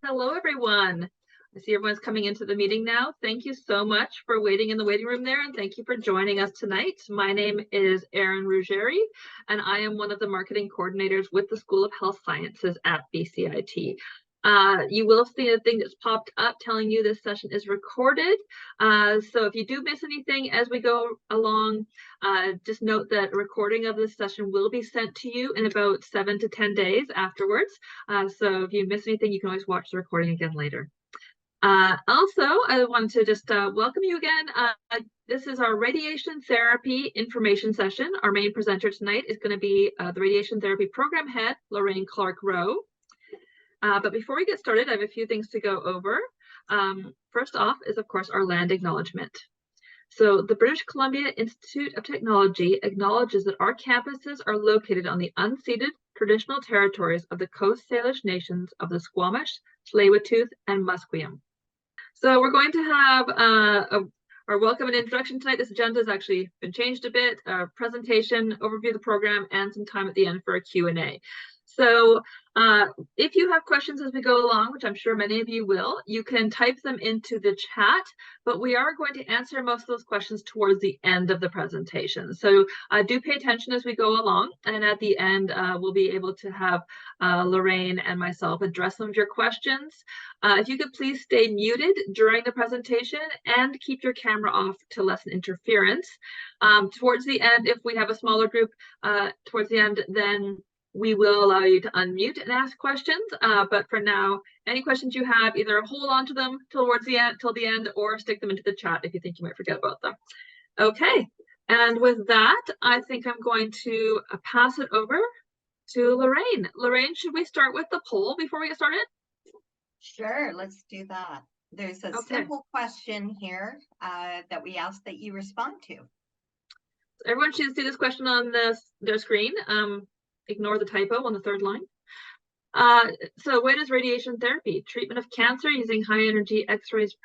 Hello, everyone. I see everyone's coming into the meeting now. Thank you so much for waiting in the waiting room there, and thank you for joining us tonight. My name is Erin Ruggieri, and I am one of the marketing coordinators with the School of Health Sciences at BCIT. You will have seen a thing that's popped up telling you this session is recorded. So if you do miss anything as we go along, just note that a recording of this session will be sent to you in about 7 to 10 days afterwards. So if you miss anything, you can always watch the recording again later. Also, I want to just welcome you again. This is our radiation therapy information session. Our main presenter tonight is going to be the radiation therapy program head, Lorraine Clark-Rowe. But before we get started, I have a few things to go over. First off is, of course, our land acknowledgement. So the British Columbia Institute of Technology acknowledges that our campuses are located on the unceded traditional territories of the Coast Salish nations of the Squamish, Tsleil-Waututh, and Musqueam. So we're going to have our welcome and introduction tonight. This agenda has actually been changed a bit, a presentation, overview of the program, and some time at the end for a Q&A. So if you have questions as we go along, which I'm sure many of you will, you can type them into the chat, but we are going to answer most of those questions towards the end of the presentation. So do pay attention as we go along, and at the end, we'll be able to have Lorraine and myself address some of your questions. If you could please stay muted during the presentation and keep your camera off to lessen interference. Towards the end, if we have a smaller group towards the end, then we will allow you to unmute and ask questions. But for now, any questions you have, either hold on to them till the end, or stick them into the chat if you think you might forget about them. Okay, and with that, I think I'm going to pass it over to Lorraine. Lorraine, should we start with the poll before we get started? Sure, let's do that. There's a simple question here that we ask that you respond to. Everyone should see this question on their screen. Ignore the typo on the third line. So what is radiation therapy? Treatment of cancer using high energy X-rays,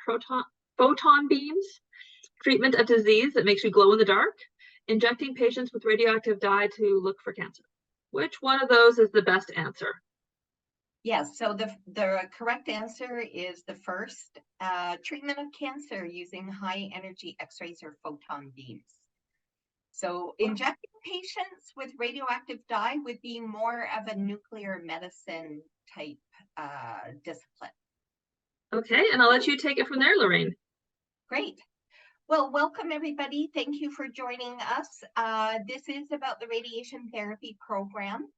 photon beams, treatment of disease that makes you glow in the dark, injecting patients with radioactive dye to look for cancer. Which one of those is the best answer? Yes, so the correct answer is the first, treatment of cancer using high energy X-rays or photon beams. So injecting patients with radioactive dye would be more of a nuclear medicine type discipline. Okay, and I'll let you take it from there, Lorraine. Great. Well, welcome everybody. Thank you for joining us. This is about the radiation therapy program.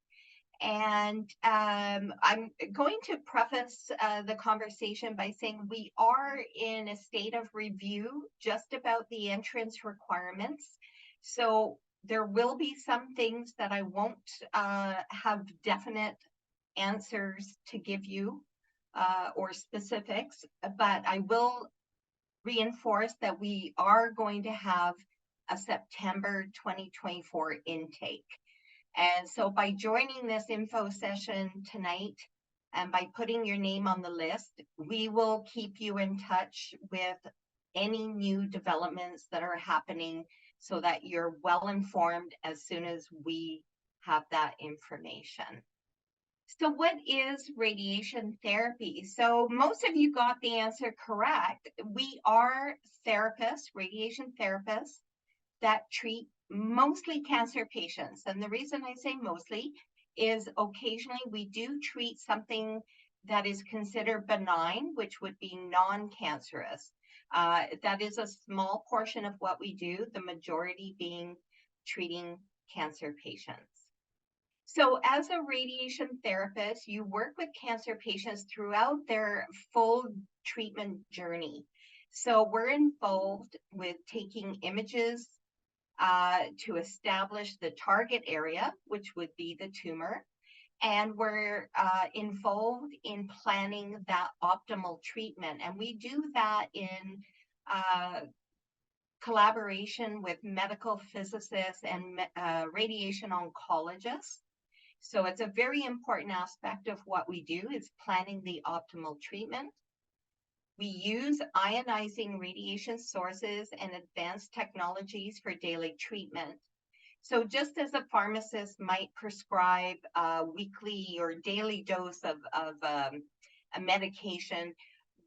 And I'm going to preface the conversation by saying we are in a state of review just about the entrance requirements. So there will be some things that I won't have definite answers to give you or specifics, but I will reinforce that we are going to have a September 2024 intake. And so by joining this info session tonight and by putting your name on the list, we will keep you in touch with any new developments that are happening so that you're well informed as soon as we have that information. So what is radiation therapy? So most of you got the answer correct. We are therapists, radiation therapists that treat mostly cancer patients. And the reason I say mostly is occasionally we do treat something that is considered benign, which would be non-cancerous. That is a small portion of what we do, the majority being treating cancer patients. So as a radiation therapist, you work with cancer patients throughout their full treatment journey. So we're involved with taking images to establish the target area, which would be the tumor. And we're involved in planning that optimal treatment. And we do that in collaboration with medical physicists and radiation oncologists. So it's a very important aspect of what we do is planning the optimal treatment. We use ionizing radiation sources and advanced technologies for daily treatment. So just as a pharmacist might prescribe a weekly or daily dose of medication.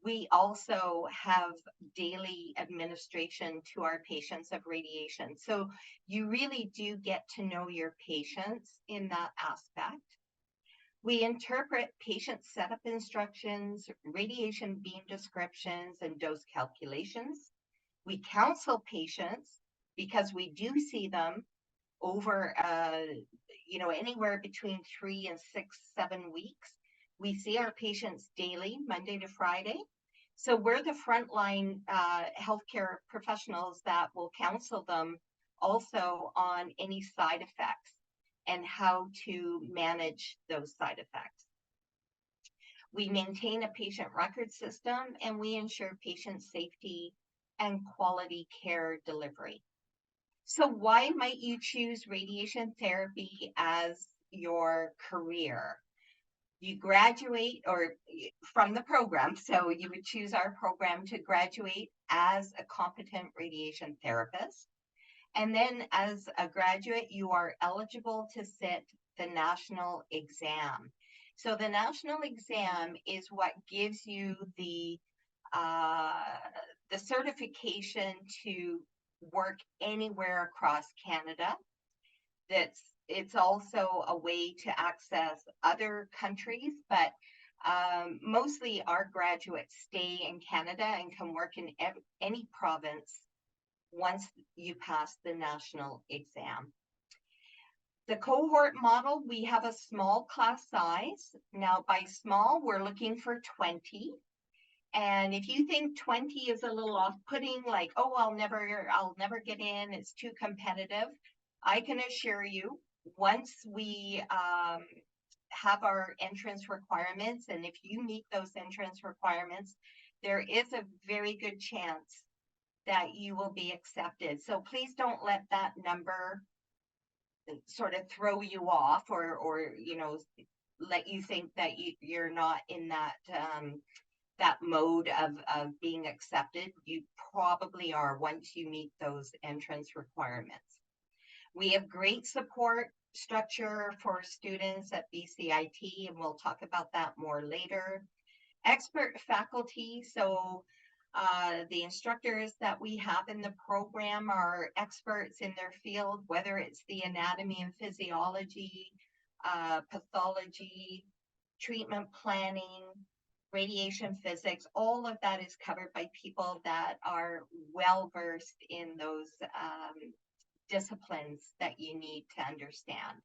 We also have daily administration to our patients of radiation. So you really do get to know your patients in that aspect. We interpret patient setup instructions, radiation beam descriptions, and dose calculations. We counsel patients because we do see them over, anywhere between 3 and 6, 7 weeks. We see our patients daily, Monday to Friday. So we're the frontline healthcare professionals that will counsel them also on any side effects and how to manage those side effects. We maintain a patient record system, and we ensure patient safety and quality care delivery. So why might you choose radiation therapy as your career? You graduate from the program, so you would choose our program to graduate as a competent radiation therapist. And then as a graduate, you are eligible to sit the national exam. So the national exam is what gives you the certification to work anywhere across Canada. It's also a way to access other countries, but mostly our graduates stay in Canada and can work in any province once you pass the national exam. The cohort model, we have a small class size. Now by small, we're looking for 20. And if you think 20 is a little off-putting, like, oh, I'll never get in, it's too competitive, I can assure you, once we have our entrance requirements, and if you meet those entrance requirements, there is a very good chance that you will be accepted. So please don't let that number sort of throw you off or let you think that you're not in that mode of being accepted. You probably are once you meet those entrance requirements. We have great support structure for students at BCIT, and we'll talk about that more later. Expert faculty, so the instructors that we have in the program are experts in their field, whether it's the anatomy and physiology, pathology, treatment planning, radiation physics. All of that is covered by people that are well versed in those disciplines that you need to understand.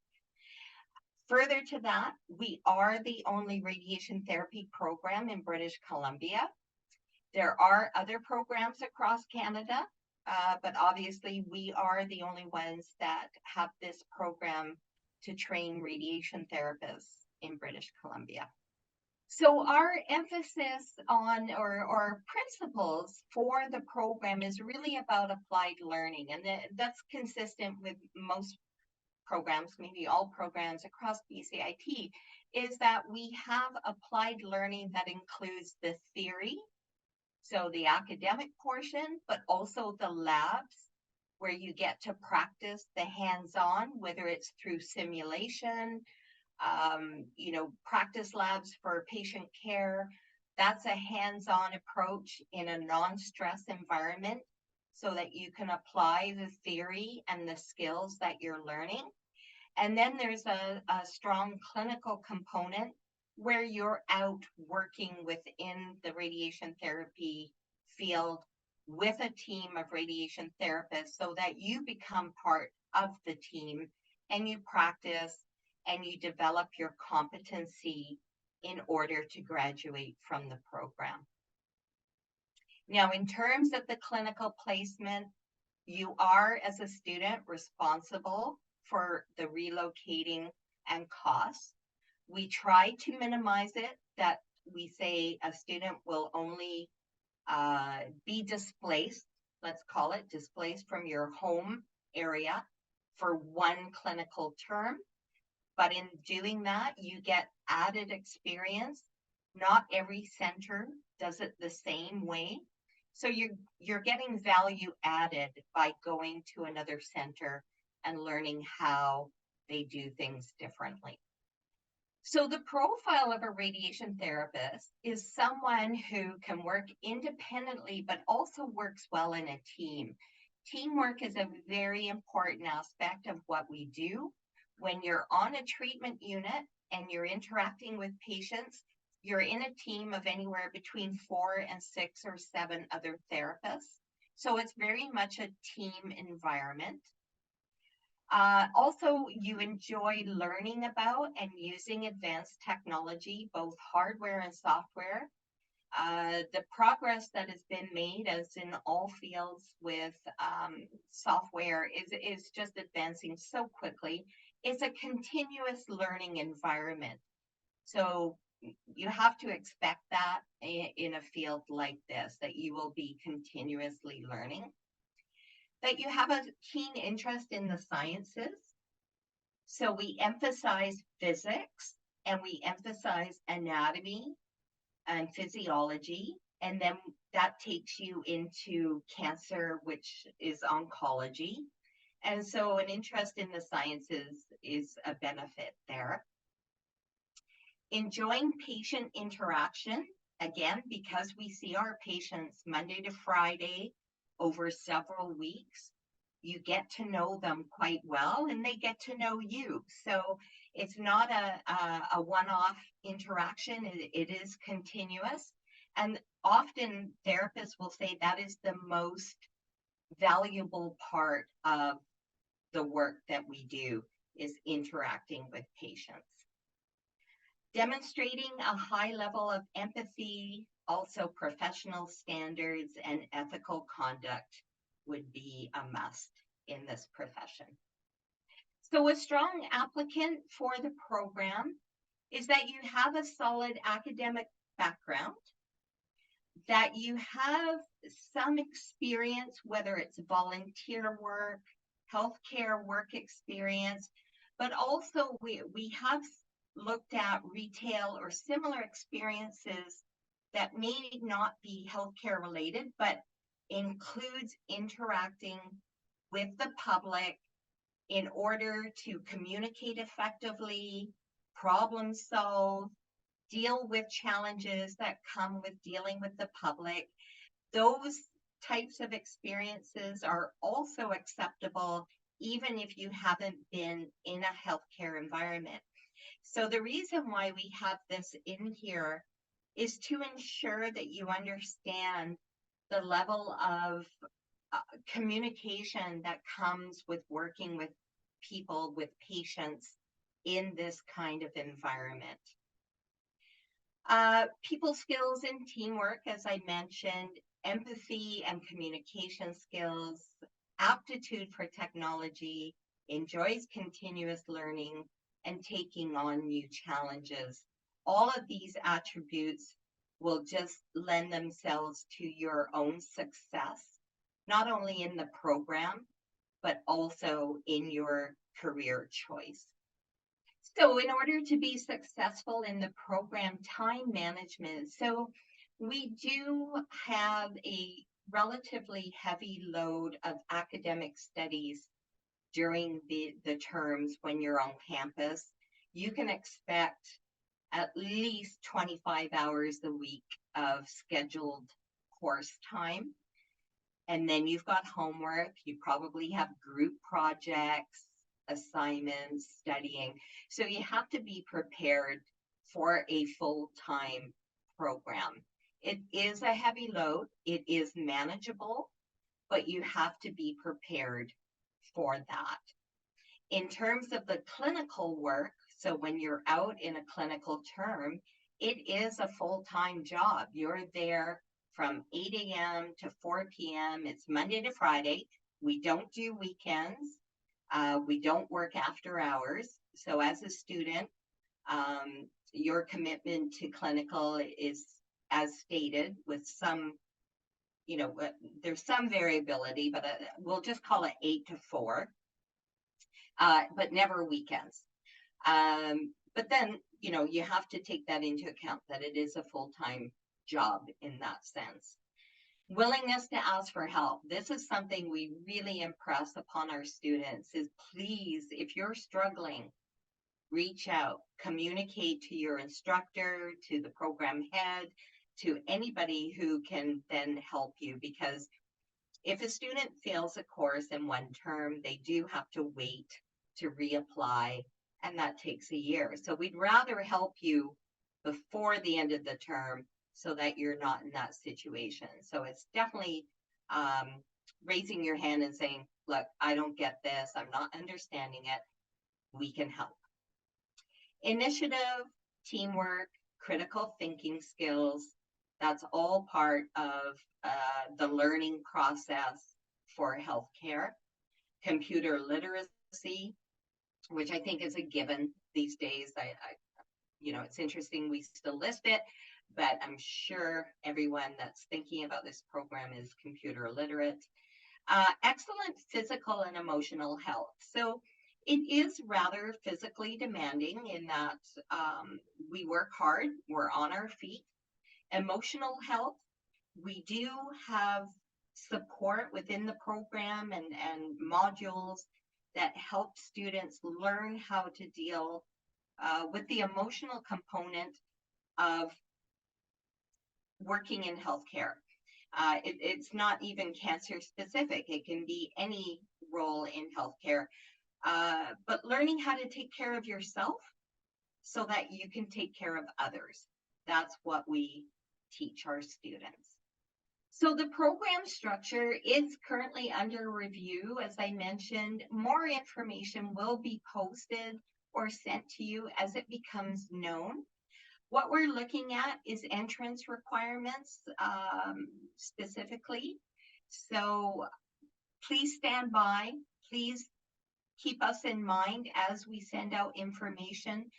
Further to that, we are the only radiation therapy program in British Columbia. There are other programs across Canada, but obviously we are the only ones that have this program to train radiation therapists in British Columbia. So our emphasis on or principles for the program is really about applied learning, and that's consistent with most programs, maybe all programs across BCIT, is that we have applied learning that includes the theory, so the academic portion, but also the labs where you get to practice the hands-on, whether it's through simulation, practice labs for patient care. That's a hands-on approach in a non-stress environment so that you can apply the theory and the skills that you're learning. And then there's a strong clinical component where you're out working within the radiation therapy field with a team of radiation therapists so that you become part of the team and you practice and you develop your competency in order to graduate from the program. Now, in terms of the clinical placement, you are, as a student, responsible for the relocating and costs. We try to minimize it, that we say a student will only be displaced, let's call it, displaced from your home area for one clinical term. But in doing that, you get added experience. Not every center does it the same way. So you're getting value added by going to another center and learning how they do things differently. So the profile of a radiation therapist is someone who can work independently, but also works well in a team. Teamwork is a very important aspect of what we do. When you're on a treatment unit and you're interacting with patients, you're in a team of anywhere between 4 and 6 or 7 other therapists. So it's very much a team environment. Also, you enjoy learning about and using advanced technology, both hardware and software. The progress that has been made, as in all fields with software, is just advancing so quickly. It's a continuous learning environment. So you have to expect that in a field like this, that you will be continuously learning. That you have a keen interest in the sciences. So we emphasize physics and we emphasize anatomy and physiology. And then that takes you into cancer, which is oncology. And so an interest in the sciences is a benefit there. Enjoying patient interaction, again, because we see our patients Monday to Friday over several weeks, you get to know them quite well and they get to know you. So it's not a one-off interaction, it is continuous. And often therapists will say that is the most valuable part of the work that we do, is interacting with patients. Demonstrating a high level of empathy, also professional standards and ethical conduct would be a must in this profession. So a strong applicant for the program is that you have a solid academic background, that you have some experience, whether it's volunteer work, healthcare work experience, but also we have looked at retail or similar experiences that may not be healthcare related, but includes interacting with the public in order to communicate effectively, problem solve, deal with challenges that come with dealing with the public. Those types of experiences are also acceptable, even if you haven't been in a healthcare environment. So the reason why we have this in here is to ensure that you understand the level of communication that comes with working with people, with patients in this kind of environment. People skills and teamwork, as I mentioned, empathy and communication skills, aptitude for technology, enjoys continuous learning, and taking on new challenges. All of these attributes will just lend themselves to your own success, not only in the program, but also in your career choice. So in order to be successful in the program, time management. So we do have a relatively heavy load of academic studies during the terms when you're on campus. You can expect at least 25 hours a week of scheduled course time. And then you've got homework. You probably have group projects, assignments, studying. So you have to be prepared for a full-time program. It is a heavy load. It is manageable, but you have to be prepared for that. In terms of the clinical work, so when you're out in a clinical term, it is a full-time job. You're there from 8 a.m. to 4 p.m. It's Monday to Friday. We don't do weekends. We don't work after hours. So as a student, your commitment to clinical is as stated, with some, there's some variability, but we'll just call it 8 to 4, but never weekends. But then, you have to take that into account, that it is a full-time job in that sense. Willingness to ask for help. This is something we really impress upon our students, is please, if you're struggling, reach out, communicate to your instructor, to the program head, to anybody who can then help you, because if a student fails a course in one term, they do have to wait to reapply, and that takes a year. So we'd rather help you before the end of the term so that you're not in that situation. So it's definitely raising your hand and saying, look, I don't get this, I'm not understanding it, we can help. Initiative, teamwork, critical thinking skills, that's all part of the learning process for healthcare. Computer literacy, which I think is a given these days. It's interesting we still list it, but I'm sure everyone that's thinking about this program is computer literate. Excellent physical and emotional health. So it is rather physically demanding in that we work hard, we're on our feet. Emotional health, we do have support within the program and modules that help students learn how to deal with the emotional component of working in healthcare. It's not even cancer specific. It can be any role in healthcare. But learning how to take care of yourself so that you can take care of others. That's what we teach our students. So the program structure is currently under review. As I mentioned, more information will be posted or sent to you as it becomes known. What we're looking at is entrance requirements specifically. So please stand by. Please keep us in mind as we send out information.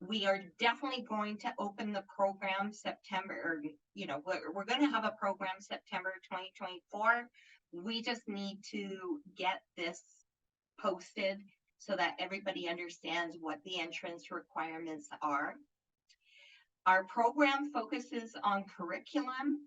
We are definitely going to open the program September, or, we're going to have a program September 2024. We just need to get this posted so that everybody understands what the entrance requirements are. Our program focuses curriculum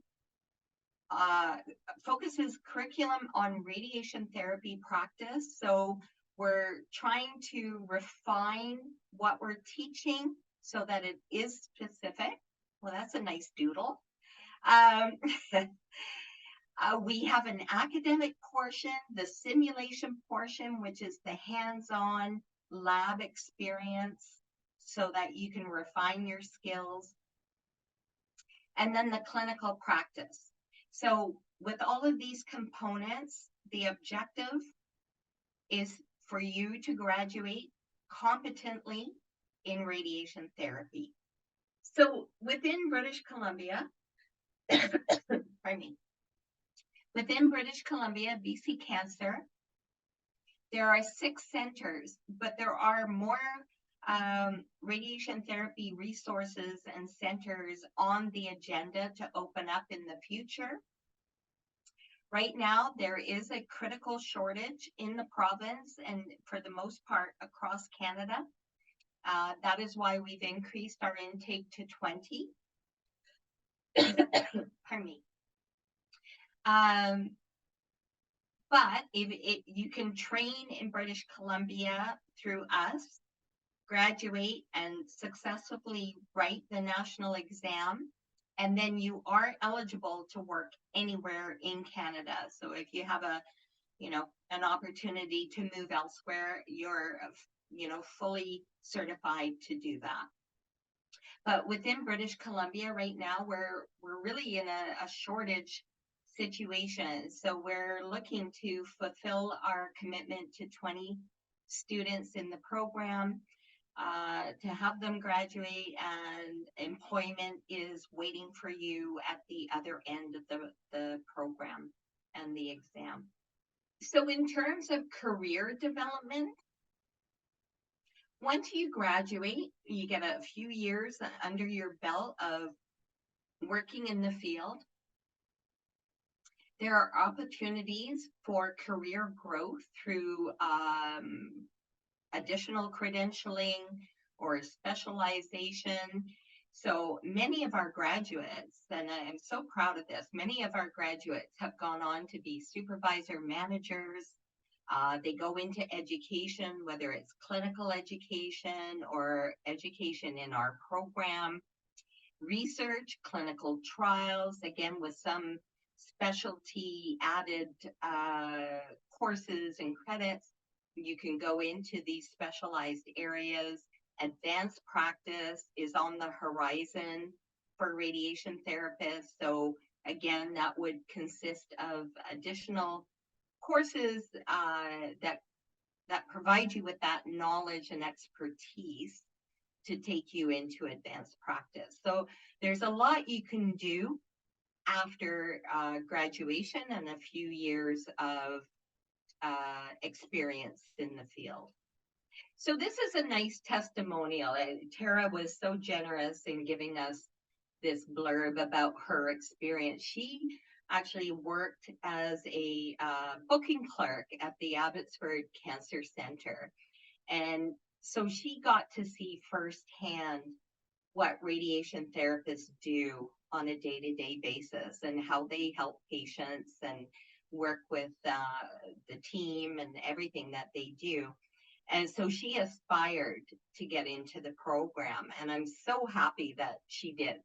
on radiation therapy practice. So we're trying to refine what we're teaching so that it is specific. Well, that's a nice doodle. We have an academic portion, the simulation portion, which is the hands-on lab experience so that you can refine your skills. And then the clinical practice. So with all of these components, the objective is for you to graduate competently in radiation therapy. So within British Columbia, pardon me, within British Columbia, BC Cancer, there are 6 centers, but there are more radiation therapy resources and centers on the agenda to open up in the future. Right now, there is a critical shortage in the province and for the most part across Canada. That is why we've increased our intake to 20. Pardon me. But if you can train in British Columbia through us, graduate and successfully write the national exam, and then you are eligible to work anywhere in Canada. So if you have an opportunity to move elsewhere, you're fully certified to do that. But within British Columbia right now, we're really in a shortage situation. So we're looking to fulfill our commitment to 20 students in the program, to have them graduate, and employment is waiting for you at the other end of the program and the exam. So in terms of career development, once you graduate, you get a few years under your belt of working in the field. There are opportunities for career growth through additional credentialing or specialization. So many of our graduates, and I'm so proud of this, many of our graduates have gone on to be supervisor managers, They go into education, whether it's clinical education or education in our program, research, clinical trials, again, with some specialty added courses and credits. You can go into these specialized areas. Advanced practice is on the horizon for radiation therapists. So again, that would consist of additional courses that provide you with that knowledge and expertise to take you into advanced practice. So there's a lot you can do after graduation and a few years of experience in the field. So this is a nice testimonial. Tara was so generous in giving us this blurb about her experience. She actually worked as a booking clerk at the Abbotsford Cancer Center. And so she got to see firsthand what radiation therapists do on a day-to-day basis and how they help patients and work with the team and everything that they do. And so she aspired to get into the program. And I'm so happy that she did,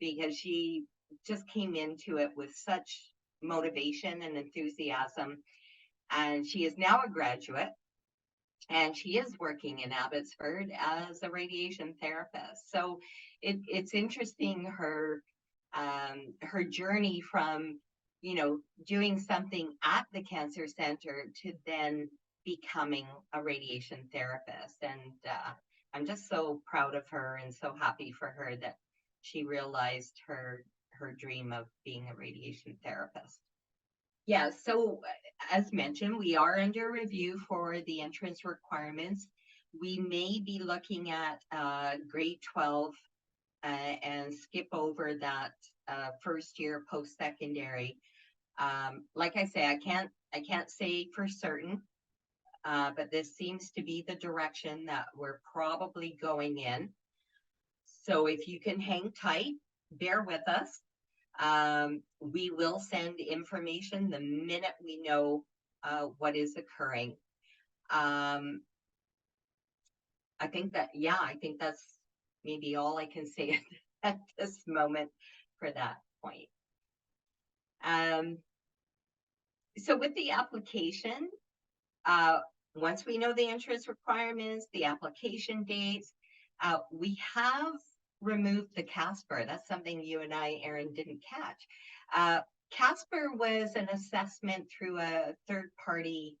because she just came into it with such motivation and enthusiasm. And she is now a graduate, and she is working in Abbotsford as a radiation therapist. So it's interesting her journey from, doing something at the cancer center to then becoming a radiation therapist. And I'm just so proud of her and so happy for her that she realized her dream of being a radiation therapist. Yeah, so as mentioned, we are under review for the entrance requirements. We may be looking at grade 12 and skip over that first year post-secondary. Like I say, I can't say for certain, but this seems to be the direction that we're probably going in. So if you can hang tight, bear with us. We will send information the minute we know what is occurring. I think that's maybe all I can say at this moment for that point. So with the application, once we know the entrance requirements, the application dates, we have removed the Casper. That's something you and I, Erin, didn't catch. Casper was an assessment through a third-party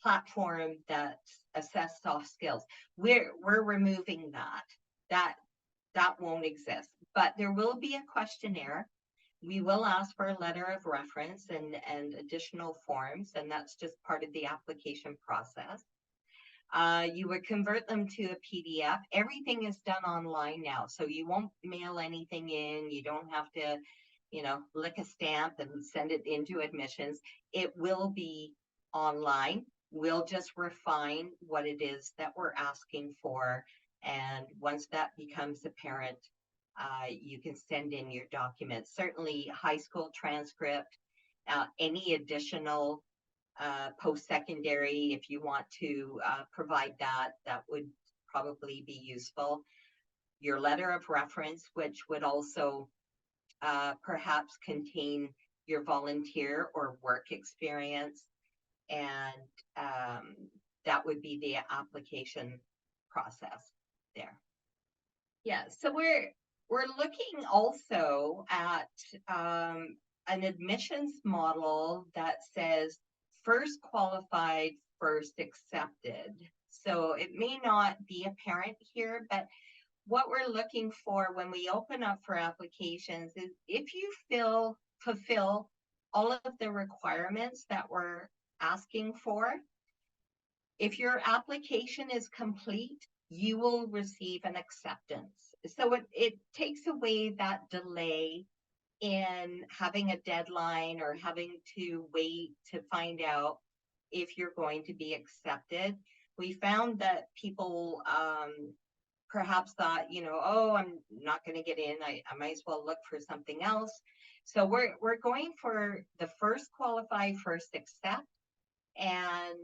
platform that assessed soft skills. We're removing that. That won't exist. But there will be a questionnaire. We will ask for a letter of reference and additional forms, and that's just part of the application process. You would convert them to a PDF. Everything is done online now, so you won't mail anything in. You don't have to, lick a stamp and send it into admissions. It will be online. We'll just refine what it is that we're asking for. And once that becomes apparent, you can send in your documents. Certainly high school transcript, any additional post-secondary, if you want to provide that would probably be useful. Your letter of reference, which would also perhaps contain your volunteer or work experience, and that would be the application process there. Yeah, so we're looking also at an admissions model that says first qualified, first accepted. So it may not be apparent here, but what we're looking for when we open up for applications is if you fulfill all of the requirements that we're asking for, if your application is complete, you will receive an acceptance. So it takes away that delay in having a deadline or having to wait to find out if you're going to be accepted. We found that people perhaps thought, I'm not going to get in. I might as well look for something else. So we're going for the first qualify, first accept. And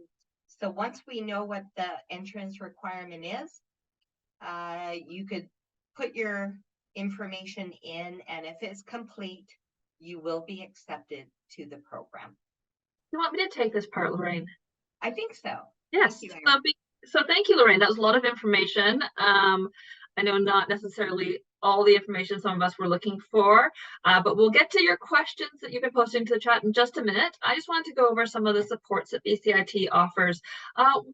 so once we know what the entrance requirement is, you could put your information in, and if it's complete, you will be accepted to the program. You want me to take this part, Lorraine? I think so. Yes. Thank you, Erin. So thank you, Lorraine. That was a lot of information. I know not necessarily all the information some of us were looking for, but we'll get to your questions that you've been posting to the chat in just a minute. I just wanted to go over some of the supports that BCIT offers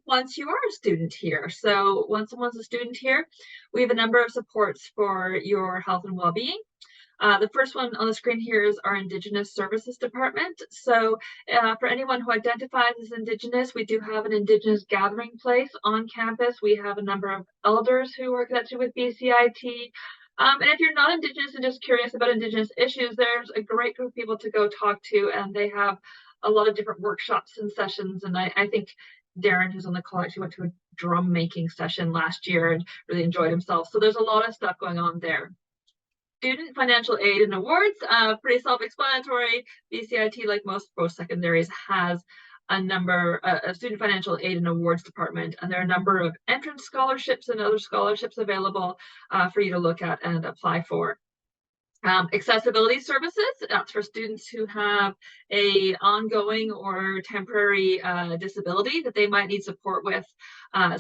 once you are a student here. So once someone's a student here, we have a number of supports for your health and well-being. The first one on the screen here is our Indigenous Services Department. So for anyone who identifies as Indigenous, we do have an Indigenous gathering place on campus. We have a number of elders who are connected with BCIT. And if you're not Indigenous and just curious about Indigenous issues, there's a great group of people to go talk to, and they have a lot of different workshops and sessions. And I think Darren, who's on the call, actually went to a drum making session last year and really enjoyed himself. So there's a lot of stuff going on there. Student financial aid and awards, pretty self-explanatory. BCIT, like most post-secondaries, has a number of student financial aid and awards department, and there are a number of entrance scholarships and other scholarships available for you to look at and apply for. Accessibility services, that's for students who have a ongoing or temporary disability that they might need support with.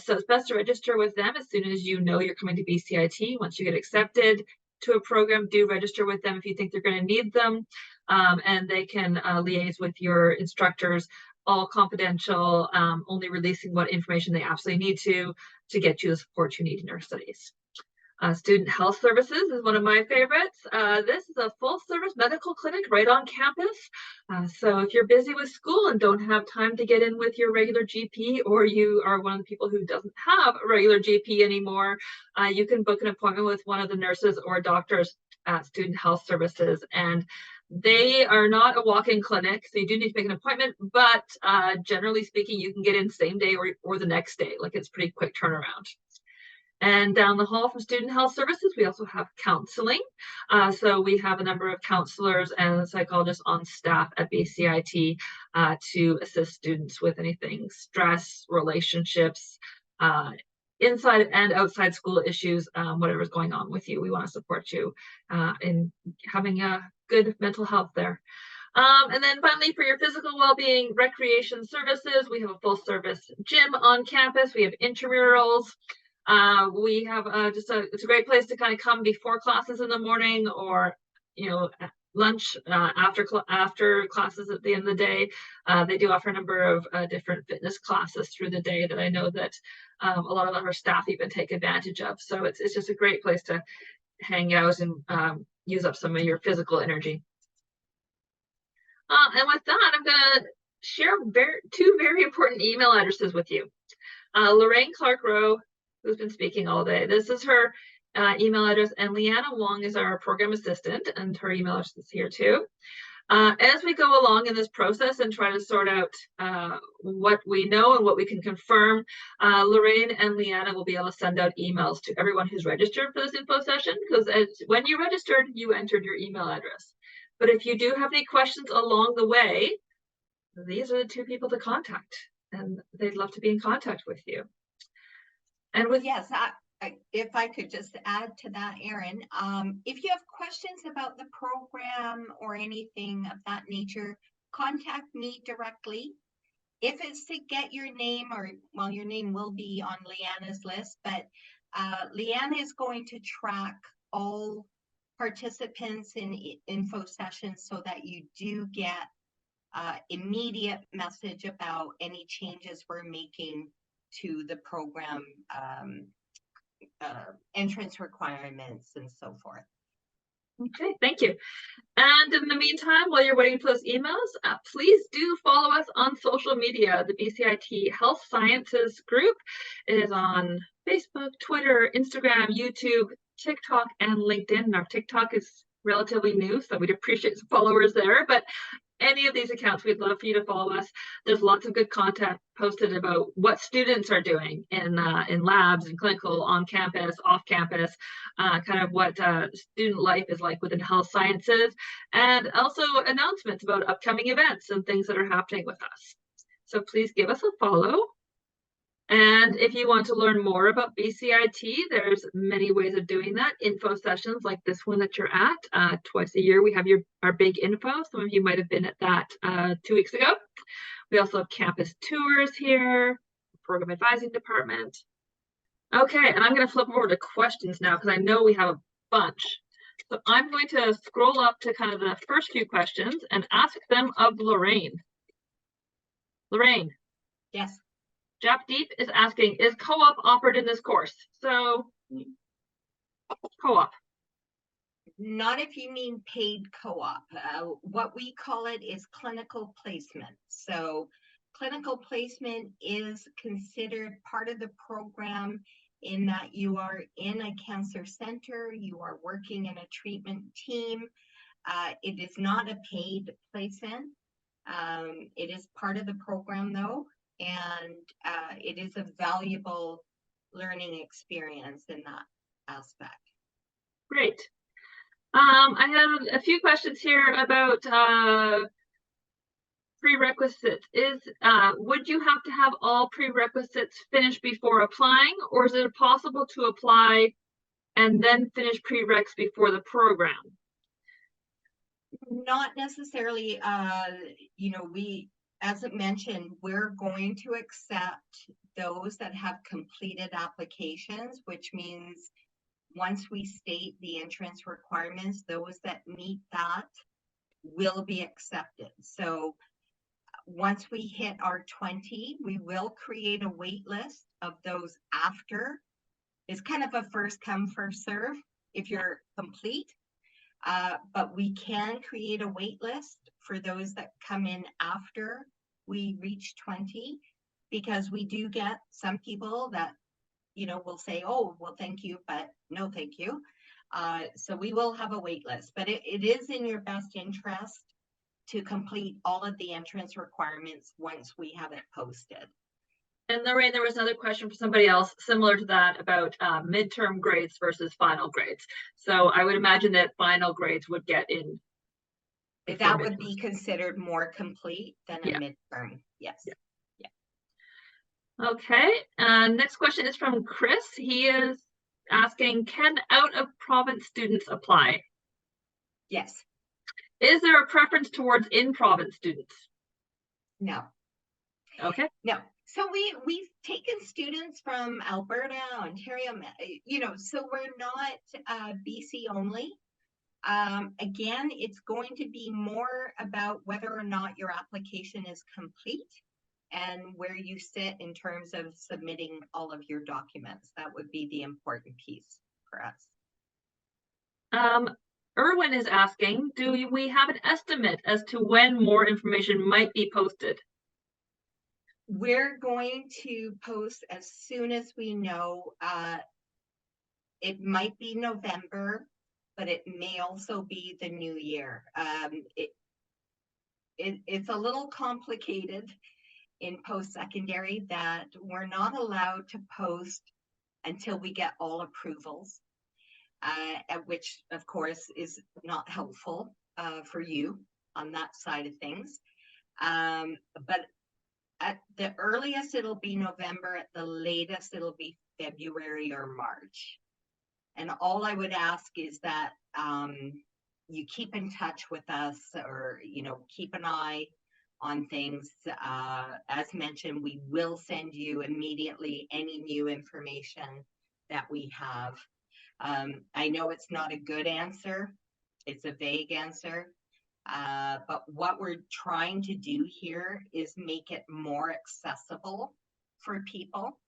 So it's best to register with them as soon as you know you're coming to BCIT. Once you get accepted to a program, do register with them if you think they're going to need them, and they can liaise with your instructors, all confidential, only releasing what information they absolutely need to get you the support you need in your studies. Student health services is one of my favorites. This is a full service medical clinic right on campus. So if you're busy with school and don't have time to get in with your regular GP, or you are one of the people who doesn't have a regular GP anymore, you can book an appointment with one of the nurses or doctors at Student Health Services. And they are not a walk-in clinic, so you do need to make an appointment, but generally speaking, you can get in same day or the next day. Like, it's pretty quick turnaround. And down the hall from Student Health Services, we also have counseling. So we have a number of counselors and psychologists on staff at BCIT to assist students with anything stress, relationships, inside and outside school issues, whatever's going on with you. We want to support you in having a good mental health there. And then finally, for your physical well-being, recreation services, we have a full service gym on campus. We have intramurals. We have it's a great place to kind of come before classes in the morning, or lunch after classes at the end of the day. They do offer a number of different fitness classes through the day that I know that a lot of our staff even take advantage of. So it's just a great place to hang out and use up some of your physical energy. And with that, I'm going to share two very important email addresses with you. Lorraine Clark-Rowe, who's been speaking all day. This is her email address, and Leanna Wong is our program assistant, and her email address is here too. As we go along in this process and try to sort out what we know and what we can confirm, Lorraine and Leanna will be able to send out emails to everyone who's registered for this info session, because when you registered, you entered your email address. But if you do have any questions along the way, these are the two people to contact, and they'd love to be in contact with you. And with yes, if I could just add to that, Erin, if you have questions about the program or anything of that nature, contact me directly. If it's to get your name, your name will be on Leanna's list, but Leanna is going to track all participants in info sessions so that you do get immediate message about any changes we're making to the program entrance requirements and so forth. Okay, thank you. And in the meantime, while you're waiting for those emails, please do follow us on social media. The BCIT Health Sciences group is on Facebook, Twitter, Instagram, YouTube, TikTok, and LinkedIn. And our TikTok is relatively new, so we'd appreciate some followers there. But any of these accounts, we'd love for you to follow us. There's lots of good content posted about what students are doing in labs and clinical, on campus, off campus, kind of what student life is like within health sciences, and also announcements about upcoming events and things that are happening with us. So please give us a follow. And if you want to learn more about BCIT, there's many ways of doing that. Info sessions like this one that you're at. Twice a year, we have our big info. Some of you might have been at that 2 weeks ago. We also have campus tours here, program advising department. Okay, and I'm going to flip over to questions now because I know we have a bunch. So I'm going to scroll up to kind of the first few questions and ask them of Lorraine. Lorraine. Yes. Japdeep is asking, is co-op offered in this course? So, co-op. Not if you mean paid co-op. What we call it is clinical placement. So clinical placement is considered part of the program in that you are in a cancer center, you are working in a treatment team. It is not a paid placement. It is part of the program though, and it is a valuable learning experience in that aspect. Great. I have a few questions here about prerequisites. Would you have to have all prerequisites finished before applying, or is it possible to apply and then finish prereqs before the program? Not necessarily. As I mentioned, we're going to accept those that have completed applications, which means once we state the entrance requirements, those that meet that will be accepted. So once we hit our 20, we will create a wait list of those after. It's kind of a first come, first serve if you're complete. But we can create a wait list for those that come in after we reach 20, because we do get some people that, will say, oh, well, thank you, but no, thank you. So we will have a wait list, but it is in your best interest to complete all of the entrance requirements once we have it posted. And Lorraine, there was another question for somebody else similar to that about midterm grades versus final grades. So I would imagine that final grades would get in. That would be considered more complete than a midterm. Yes. Yeah. Okay. Next question is from Chris. He is asking, can out-of-province students apply? Yes. Is there a preference towards in-province students? No. Okay. No. So we've taken students from Alberta, Ontario, so we're not BC only. Again, it's going to be more about whether or not your application is complete and where you sit in terms of submitting all of your documents. That would be the important piece for us. Erwin is asking, do we have an estimate as to when more information might be posted? We're going to post as soon as we know. It might be November, but it may also be the new year. It's a little complicated in post-secondary that we're not allowed to post until we get all approvals, which of course is not helpful for you on that side of things. But at the earliest, it'll be November. At the latest, it'll be February or March. And all I would ask is that you keep in touch with us, or, keep an eye on things. As mentioned, we will send you immediately any new information that we have. I know it's not a good answer. It's a vague answer. But what we're trying to do here is make it more accessible for people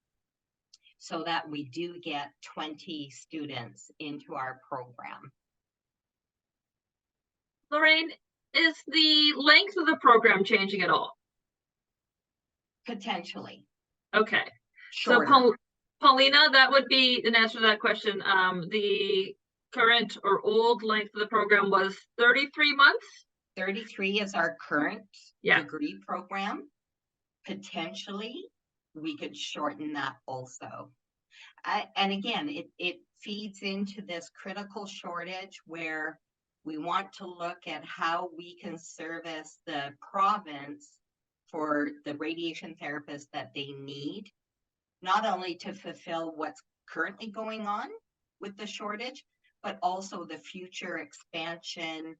so that we do get 20 students into our program. Lorraine, is the length of the program changing at all? Potentially. Okay. Shorter. So Paulina, that would be an answer to that question. The current or old length of the program was 33 months? 33 is our current degree program. Potentially, we could shorten that also. And again, it feeds into this critical shortage where we want to look at how we can service the province for the radiation therapists that they need, not only to fulfill what's currently going on with the shortage, but also the future expansion.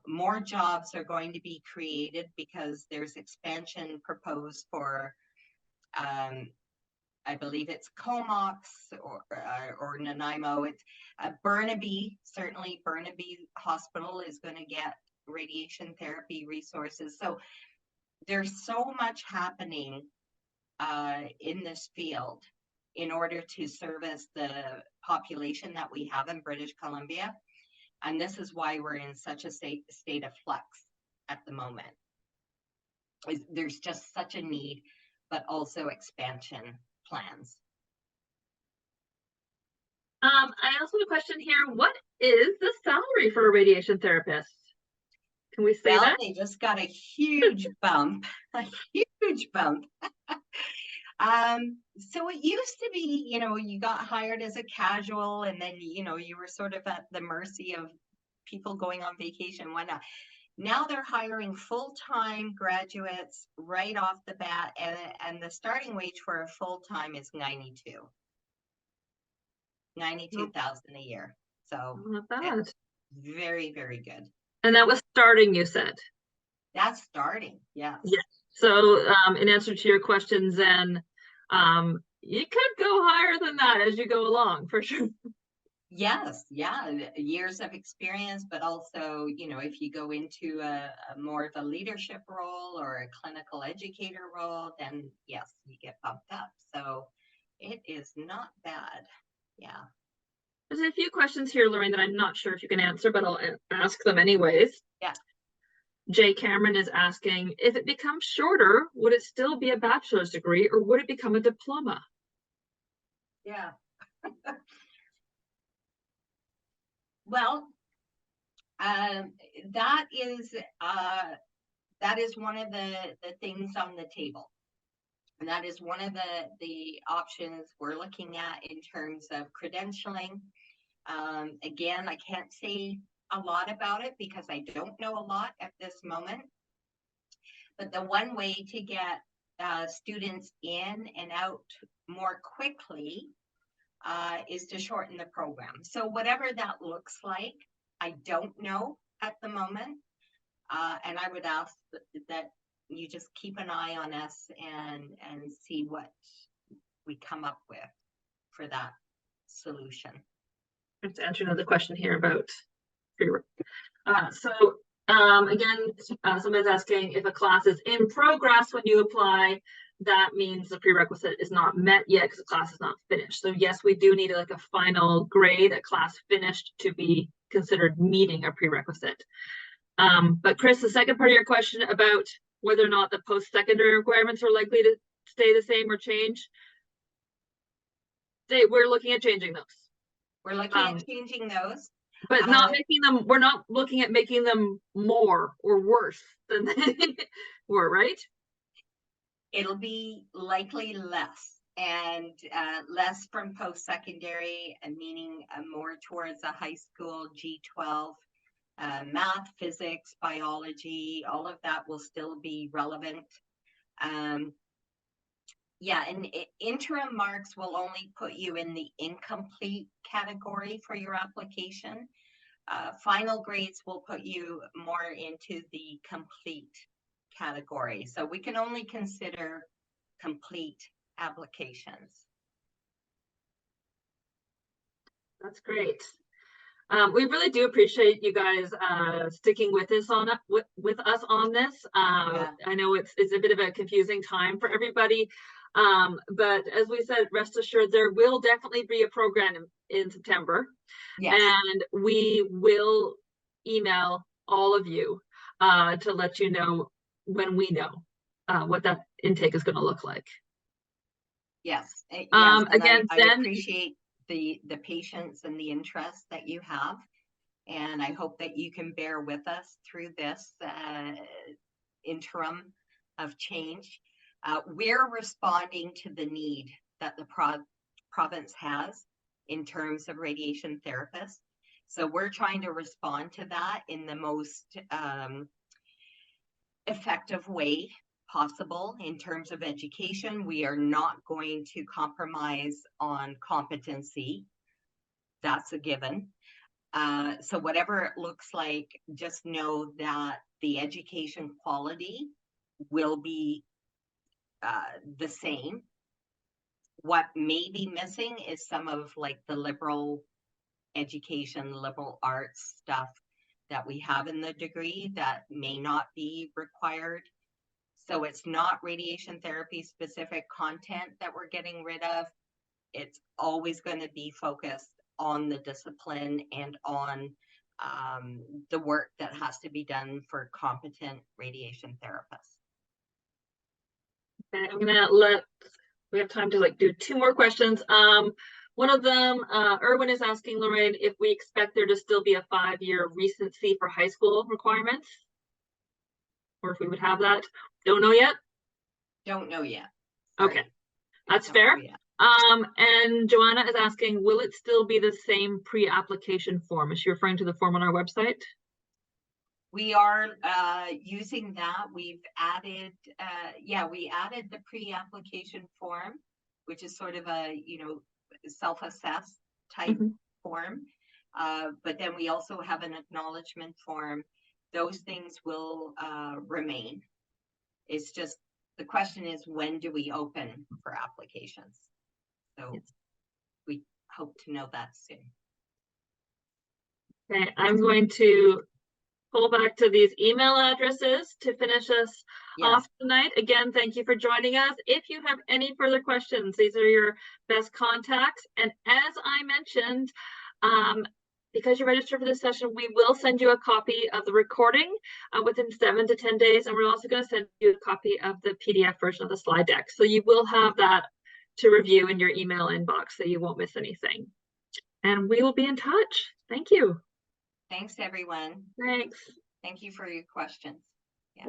More jobs are going to be created because there's expansion proposed for, I believe it's Comox or Nanaimo. It's Burnaby. Certainly, Burnaby Hospital is going to get radiation therapy resources. So there's so much happening in this field in order to service the population that we have in British Columbia. And this is why we're in such a state of flux at the moment. There's just such a need, but also expansion plans. I also have a question here. What is the salary for a radiation therapist? Can we say that? They just got a huge bump, a huge bump. So it used to be, you got hired as a casual, and then, you were sort of at the mercy of people going on vacation, whatnot. Now they're hiring full-time graduates right off the bat, and the starting wage for a full-time is $92,000 a year. So not bad. Very, very good. And that was starting, you said? That's starting, yes. Yeah. So in answer to your questions, then you could go higher than that as you go along, for sure. Yes, yeah, years of experience, but also, if you go into a more of a leadership role or a clinical educator role, then yes, you get bumped up. So it is not bad. Yeah. There's a few questions here, Lorraine, that I'm not sure if you can answer, but I'll ask them anyways. Yeah. Jay Cameron is asking, if it becomes shorter, would it still be a bachelor's degree or would it become a diploma? Yeah. Well, that is one of the things on the table. And that is one of the options we're looking at in terms of credentialing. Again, I can't say a lot about it because I don't know a lot at this moment. But the one way to get students in and out more quickly is to shorten the program. So whatever that looks like, I don't know at the moment. And I would ask that you just keep an eye on us and see what we come up with for that solution. Let's answer another question here about again, somebody's asking if a class is in progress when you apply. That means the prerequisite is not met yet because the class is not finished. So yes, we do need a final grade, a class finished, to be considered meeting a prerequisite. But Chris, the second part of your question about whether or not the post-secondary requirements are likely to stay the same or change, we're looking at changing those. We're looking at changing those. But not making them, we're not looking at making them more or worse than they were, right? It'll be likely less, and less from post-secondary, and meaning more towards a high school G12. Math, physics, biology, all of that will still be relevant. Yeah, and interim marks will only put you in the incomplete category for your application. Final grades will put you more into the complete category. So we can only consider complete applications. That's great. We really do appreciate you guys sticking with us on this. Yeah. I know it's a bit of a confusing time for everybody, but as we said, rest assured there will definitely be a program in September. Yes. And we will email all of you to let you know when we know what that intake is going to look like. Yes. Again, I appreciate the patience and the interest that you have, and I hope that you can bear with us through this interim of change. We're responding to the need that the province has in terms of radiation therapists, so we're trying to respond to that in the most effective way possible in terms of education. We are not going to compromise on competency. That's a given. So whatever it looks like, just know that the education quality will be the same. What may be missing is some of like the liberal education, liberal arts stuff that we have in the degree that may not be required. So it's not radiation therapy specific content that we're getting rid of. It's always going to be focused on the discipline and on the work that has to be done for competent radiation therapists. Okay, I'm gonna we have time to like do 2 more questions. One of them, Erwin is asking Lorraine if we expect there to still be a 5-year recency for high school requirements, or if we would have that. Don't know yet. Don't know yet. Okay, that's fair. And Joanna is asking, will it still be the same pre-application form? Is she referring to the form on our website? We are using that. We've added, we added the pre-application form, which is sort of a, self-assess type form. But then we also have an acknowledgement form. Those things will remain. It's just, the question is, when do we open for applications? So yes, we hope to know that soon. Okay, I'm going to pull back to these email addresses to finish us off tonight. Again, thank you for joining us. If you have any further questions, these are your best contacts. And as I mentioned, because you registered for this session, we will send you a copy of the recording within 7 to 10 days. And we're also going to send you a copy of the PDF version of the slide deck. So you will have that to review in your email inbox so you won't miss anything. And we will be in touch. Thank you. Thanks, everyone. Thanks. Thank you for your questions. Yeah.